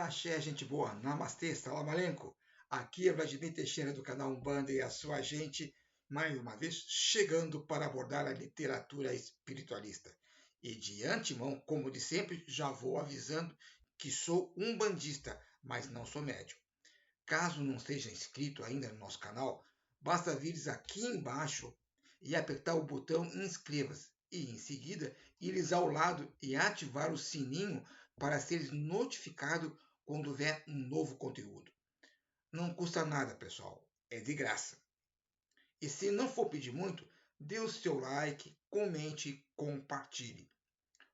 Axé, gente boa. Namastê, salam alenco. Aqui é Vladimir Teixeira do canal Umbanda e a sua gente, mais uma vez, chegando para abordar a literatura espiritualista. E de antemão, como de sempre, já vou avisando que sou umbandista, mas não sou médium. Caso não esteja inscrito ainda no nosso canal, basta vir aqui embaixo e apertar o botão inscreva-se e, em seguida, ir ao lado e ativar o sininho para ser notificado quando houver um novo conteúdo. Não custa nada, pessoal, é de graça. E se não for pedir muito, dê o seu like, comente e compartilhe.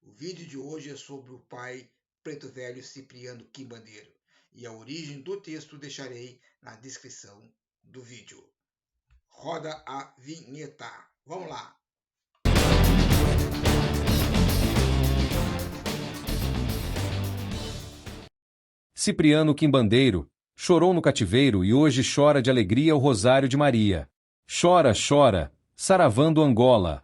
O vídeo de hoje é sobre o pai preto velho Cipriano Quimbandeiro, e a origem do texto deixarei na descrição do vídeo. Roda a vinheta. Vamos lá! Cipriano Quimbandeiro chorou no cativeiro e hoje chora de alegria o Rosário de Maria. Chora, chora, saravando Angola.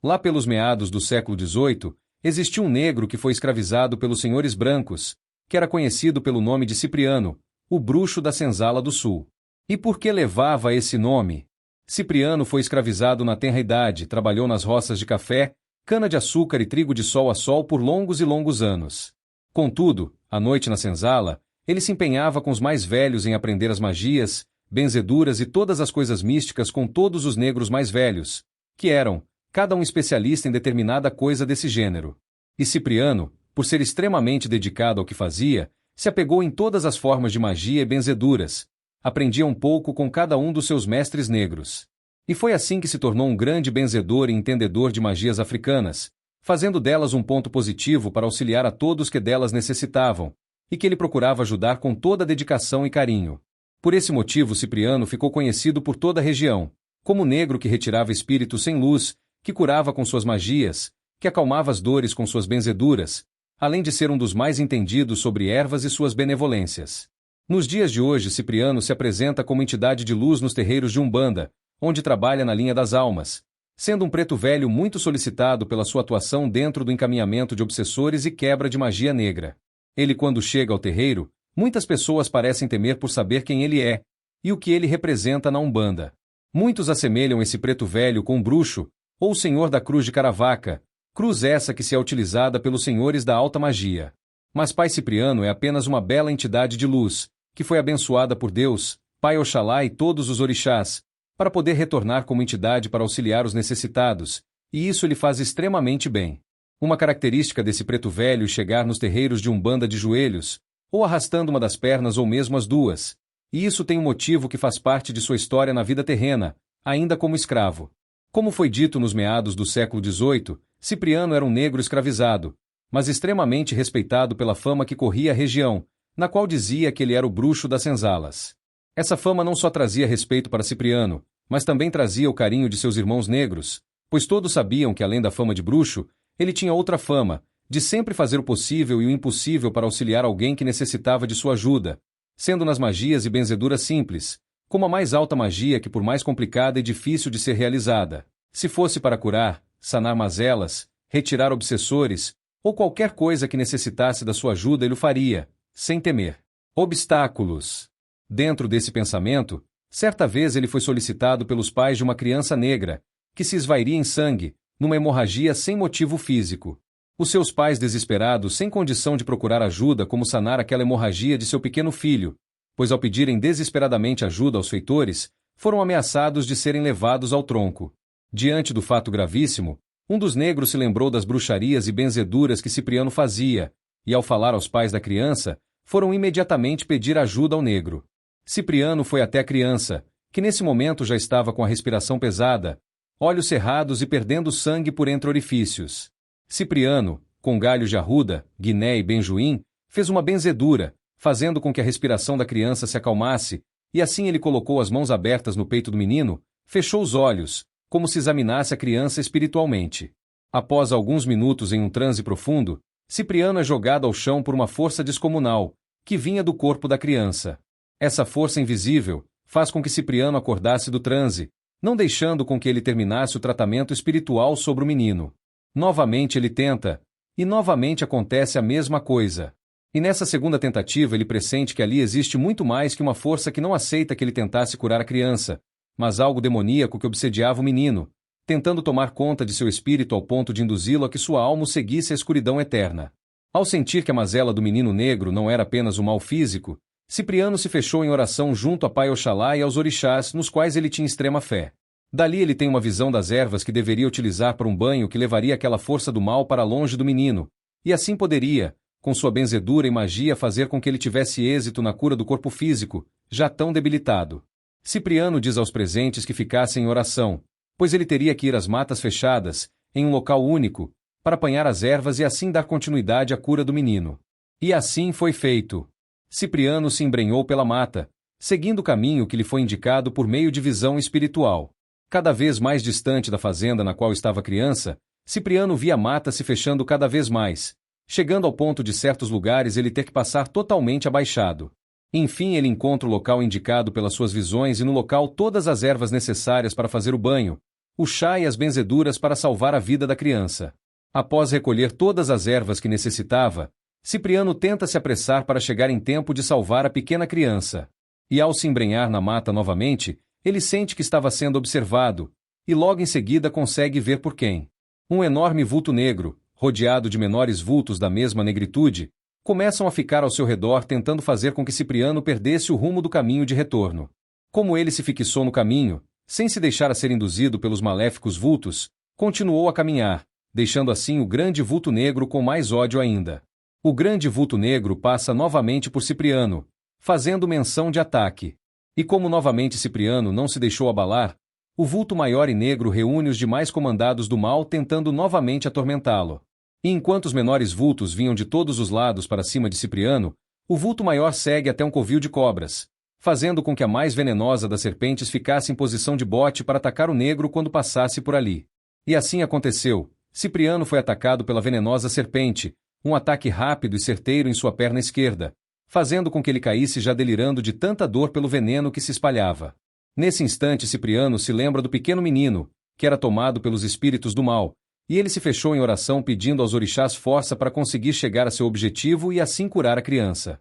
Lá pelos meados do século XVIII, existiu um negro que foi escravizado pelos senhores brancos, que era conhecido pelo nome de Cipriano, o bruxo da Senzala do Sul. E por que levava esse nome? Cipriano foi escravizado na tenra idade, trabalhou nas roças de café, cana-de-açúcar e trigo de sol a sol por longos e longos anos. Contudo, à noite na senzala, ele se empenhava com os mais velhos em aprender as magias, benzeduras e todas as coisas místicas com todos os negros mais velhos, que eram, cada um especialista em determinada coisa desse gênero. E Cipriano, por ser extremamente dedicado ao que fazia, se apegou em todas as formas de magia e benzeduras, aprendia um pouco com cada um dos seus mestres negros. E foi assim que se tornou um grande benzedor e entendedor de magias africanas, fazendo delas um ponto positivo para auxiliar a todos que delas necessitavam, e que ele procurava ajudar com toda dedicação e carinho. Por esse motivo Cipriano ficou conhecido por toda a região, como o negro que retirava espíritos sem luz, que curava com suas magias, que acalmava as dores com suas benzeduras, além de ser um dos mais entendidos sobre ervas e suas benevolências. Nos dias de hoje Cipriano se apresenta como entidade de luz nos terreiros de Umbanda, onde trabalha na linha das almas, sendo um preto velho muito solicitado pela sua atuação dentro do encaminhamento de obsessores e quebra de magia negra. Ele, quando chega ao terreiro, muitas pessoas parecem temer por saber quem ele é e o que ele representa na Umbanda. Muitos assemelham esse preto velho com um bruxo, ou o senhor da cruz de Caravaca, cruz essa que se é utilizada pelos senhores da alta magia. Mas Pai Cipriano é apenas uma bela entidade de luz, que foi abençoada por Deus, Pai Oxalá e todos os orixás, para poder retornar como entidade para auxiliar os necessitados, e isso lhe faz extremamente bem. Uma característica desse preto velho é chegar nos terreiros de Umbanda de joelhos, ou arrastando uma das pernas ou mesmo as duas, e isso tem um motivo que faz parte de sua história na vida terrena, ainda como escravo. Como foi dito nos meados do século XVIII, Cipriano era um negro escravizado, mas extremamente respeitado pela fama que corria a região, na qual dizia que ele era o bruxo das senzalas. Essa fama não só trazia respeito para Cipriano, mas também trazia o carinho de seus irmãos negros, pois todos sabiam que além da fama de bruxo, ele tinha outra fama, de sempre fazer o possível e o impossível para auxiliar alguém que necessitava de sua ajuda, sendo nas magias e benzeduras simples, como a mais alta magia que por mais complicada e difícil de ser realizada. Se fosse para curar, sanar mazelas, retirar obsessores, ou qualquer coisa que necessitasse da sua ajuda ele o faria, sem temer obstáculos. Dentro desse pensamento, certa vez ele foi solicitado pelos pais de uma criança negra, que se esvairia em sangue, numa hemorragia sem motivo físico. Os seus pais, desesperados, sem condição de procurar ajuda como sanar aquela hemorragia de seu pequeno filho, pois ao pedirem desesperadamente ajuda aos feitores, foram ameaçados de serem levados ao tronco. Diante do fato gravíssimo, um dos negros se lembrou das bruxarias e benzeduras que Cipriano fazia, e ao falar aos pais da criança, foram imediatamente pedir ajuda ao negro. Cipriano foi até a criança, que nesse momento já estava com a respiração pesada, olhos cerrados e perdendo sangue por entre orifícios. Cipriano, com galhos de arruda, guiné e benjuim, fez uma benzedura, fazendo com que a respiração da criança se acalmasse, e assim ele colocou as mãos abertas no peito do menino, fechou os olhos, como se examinasse a criança espiritualmente. Após alguns minutos em um transe profundo, Cipriano é jogado ao chão por uma força descomunal, que vinha do corpo da criança. Essa força invisível faz com que Cipriano acordasse do transe, não deixando com que ele terminasse o tratamento espiritual sobre o menino. Novamente ele tenta, e novamente acontece a mesma coisa. E nessa segunda tentativa ele pressente que ali existe muito mais que uma força que não aceita que ele tentasse curar a criança, mas algo demoníaco que obsediava o menino, tentando tomar conta de seu espírito ao ponto de induzi-lo a que sua alma seguisse a escuridão eterna. Ao sentir que a mazela do menino negro não era apenas um mal físico, Cipriano se fechou em oração junto a Pai Oxalá e aos orixás, nos quais ele tinha extrema fé. Dali ele tem uma visão das ervas que deveria utilizar para um banho que levaria aquela força do mal para longe do menino, e assim poderia, com sua benzedura e magia, fazer com que ele tivesse êxito na cura do corpo físico, já tão debilitado. Cipriano diz aos presentes que ficassem em oração, pois ele teria que ir às matas fechadas, em um local único, para apanhar as ervas e assim dar continuidade à cura do menino. E assim foi feito. Cipriano se embrenhou pela mata, seguindo o caminho que lhe foi indicado por meio de visão espiritual. Cada vez mais distante da fazenda na qual estava a criança, Cipriano via a mata se fechando cada vez mais, chegando ao ponto de certos lugares ele ter que passar totalmente abaixado. Enfim ele encontra o local indicado pelas suas visões e no local todas as ervas necessárias para fazer o banho, o chá e as benzeduras para salvar a vida da criança. Após recolher todas as ervas que necessitava, Cipriano tenta se apressar para chegar em tempo de salvar a pequena criança. E ao se embrenhar na mata novamente, ele sente que estava sendo observado, e logo em seguida consegue ver por quem. Um enorme vulto negro, rodeado de menores vultos da mesma negritude, começam a ficar ao seu redor tentando fazer com que Cipriano perdesse o rumo do caminho de retorno. Como ele se fixou no caminho, sem se deixar ser induzido pelos maléficos vultos, continuou a caminhar, deixando assim o grande vulto negro com mais ódio ainda. O grande vulto negro passa novamente por Cipriano, fazendo menção de ataque. E como novamente Cipriano não se deixou abalar, o vulto maior e negro reúne os demais comandados do mal tentando novamente atormentá-lo. E enquanto os menores vultos vinham de todos os lados para cima de Cipriano, o vulto maior segue até um covil de cobras, fazendo com que a mais venenosa das serpentes ficasse em posição de bote para atacar o negro quando passasse por ali. E assim aconteceu. Cipriano foi atacado pela venenosa serpente, um ataque rápido e certeiro em sua perna esquerda, fazendo com que ele caísse já delirando de tanta dor pelo veneno que se espalhava. Nesse instante Cipriano se lembra do pequeno menino, que era tomado pelos espíritos do mal, e ele se fechou em oração pedindo aos orixás força para conseguir chegar a seu objetivo e assim curar a criança.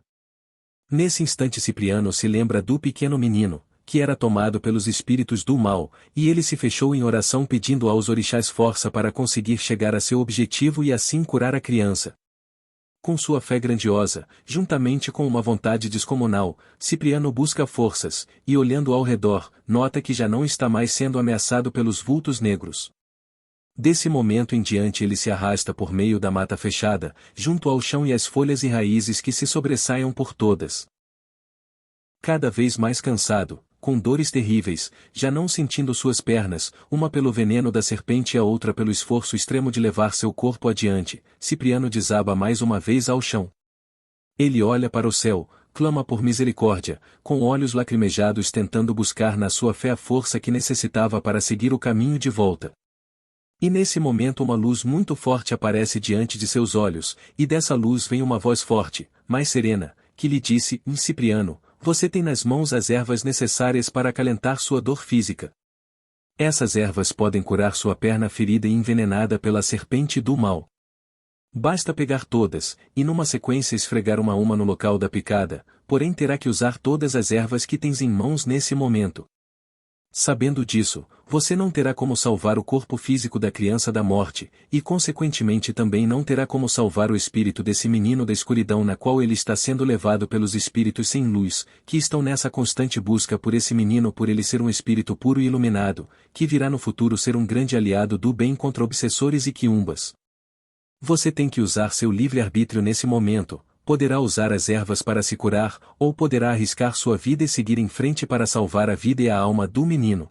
Nesse instante Cipriano se lembra do pequeno menino, que era tomado pelos espíritos do mal, e ele se fechou em oração pedindo aos orixás força para conseguir chegar a seu objetivo e assim curar a criança. Com sua fé grandiosa, juntamente com uma vontade descomunal, Cipriano busca forças, e olhando ao redor, nota que já não está mais sendo ameaçado pelos vultos negros. Desse momento em diante ele se arrasta por meio da mata fechada, junto ao chão e às folhas e raízes que se sobressaiam por todas. Cada vez mais cansado, com dores terríveis, já não sentindo suas pernas, uma pelo veneno da serpente e a outra pelo esforço extremo de levar seu corpo adiante, Cipriano desaba mais uma vez ao chão. Ele olha para o céu, clama por misericórdia, com olhos lacrimejados tentando buscar na sua fé a força que necessitava para seguir o caminho de volta. E nesse momento uma luz muito forte aparece diante de seus olhos, e dessa luz vem uma voz forte, mais serena, que lhe disse: Cipriano, você tem nas mãos as ervas necessárias para acalentar sua dor física. Essas ervas podem curar sua perna ferida e envenenada pela serpente do mal. Basta pegar todas, e numa sequência esfregar uma a uma no local da picada, porém terá que usar todas as ervas que tens em mãos nesse momento. Sabendo disso, você não terá como salvar o corpo físico da criança da morte, e consequentemente também não terá como salvar o espírito desse menino da escuridão na qual ele está sendo levado pelos espíritos sem luz, que estão nessa constante busca por esse menino por ele ser um espírito puro e iluminado, que virá no futuro ser um grande aliado do bem contra obsessores e quiumbas. Você tem que usar seu livre-arbítrio nesse momento. Poderá usar as ervas para se curar, ou poderá arriscar sua vida e seguir em frente para salvar a vida e a alma do menino.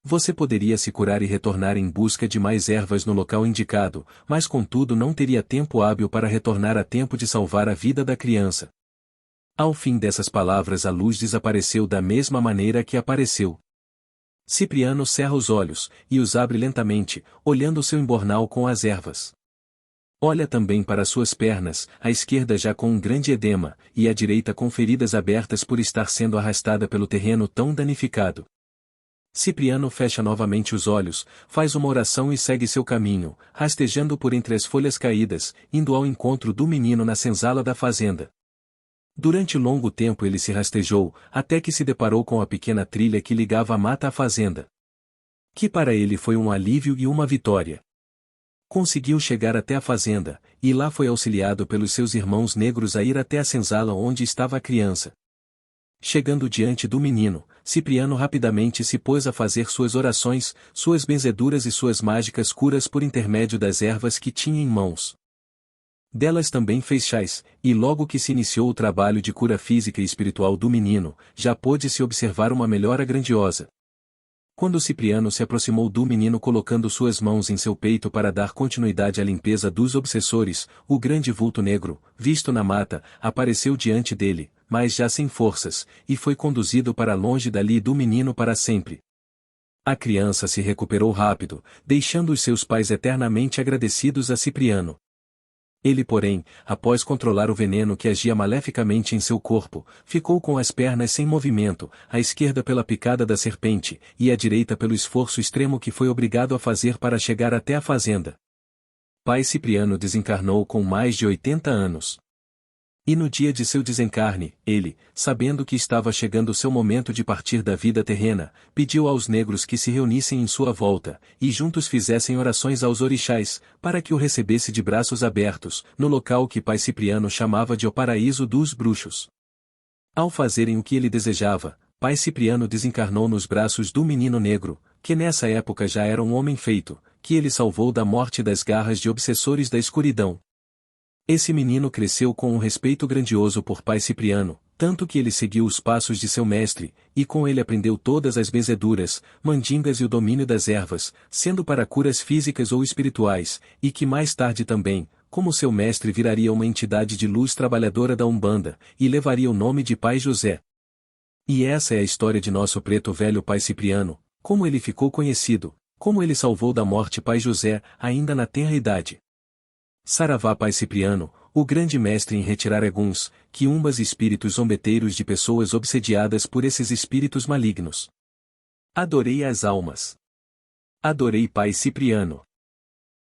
Você poderia se curar e retornar em busca de mais ervas no local indicado, mas contudo não teria tempo hábil para retornar a tempo de salvar a vida da criança. Ao fim dessas palavras a luz desapareceu da mesma maneira que apareceu. Cipriano cerra os olhos, e os abre lentamente, olhando seu embornal com as ervas. Olha também para suas pernas, a esquerda já com um grande edema, e a direita com feridas abertas por estar sendo arrastada pelo terreno tão danificado. Cipriano fecha novamente os olhos, faz uma oração e segue seu caminho, rastejando por entre as folhas caídas, indo ao encontro do menino na senzala da fazenda. Durante longo tempo ele se rastejou, até que se deparou com a pequena trilha que ligava a mata à fazenda. Que para ele foi um alívio e uma vitória. Conseguiu chegar até a fazenda, e lá foi auxiliado pelos seus irmãos negros a ir até a senzala onde estava a criança. Chegando diante do menino, Cipriano rapidamente se pôs a fazer suas orações, suas benzeduras e suas mágicas curas por intermédio das ervas que tinha em mãos. Delas também fez chás, e logo que se iniciou o trabalho de cura física e espiritual do menino, já pôde-se observar uma melhora grandiosa. Quando Cipriano se aproximou do menino colocando suas mãos em seu peito para dar continuidade à limpeza dos obsessores, o grande vulto negro, visto na mata, apareceu diante dele, mas já sem forças, e foi conduzido para longe dali do menino para sempre. A criança se recuperou rápido, deixando os seus pais eternamente agradecidos a Cipriano. Ele, porém, após controlar o veneno que agia maleficamente em seu corpo, ficou com as pernas sem movimento, a esquerda pela picada da serpente, e a direita pelo esforço extremo que foi obrigado a fazer para chegar até a fazenda. Pai Cipriano desencarnou com mais de 80 anos. E no dia de seu desencarne, ele, sabendo que estava chegando seu momento de partir da vida terrena, pediu aos negros que se reunissem em sua volta, e juntos fizessem orações aos orixás, para que o recebesse de braços abertos, no local que Pai Cipriano chamava de o Paraíso dos Bruxos. Ao fazerem o que ele desejava, Pai Cipriano desencarnou nos braços do menino negro, que nessa época já era um homem feito, que ele salvou da morte das garras de obsessores da escuridão. Esse menino cresceu com um respeito grandioso por Pai Cipriano, tanto que ele seguiu os passos de seu mestre, e com ele aprendeu todas as benzeduras, mandingas e o domínio das ervas, sendo para curas físicas ou espirituais, e que mais tarde também, como seu mestre viraria uma entidade de luz trabalhadora da Umbanda, e levaria o nome de Pai José. E essa é a história de nosso preto velho Pai Cipriano, como ele ficou conhecido, como ele salvou da morte Pai José, ainda na tenra idade. Saravá Pai Cipriano, o grande mestre em retirar eguns, quiumbas e espíritos zombeteiros de pessoas obsediadas por esses espíritos malignos. Adorei as almas. Adorei Pai Cipriano.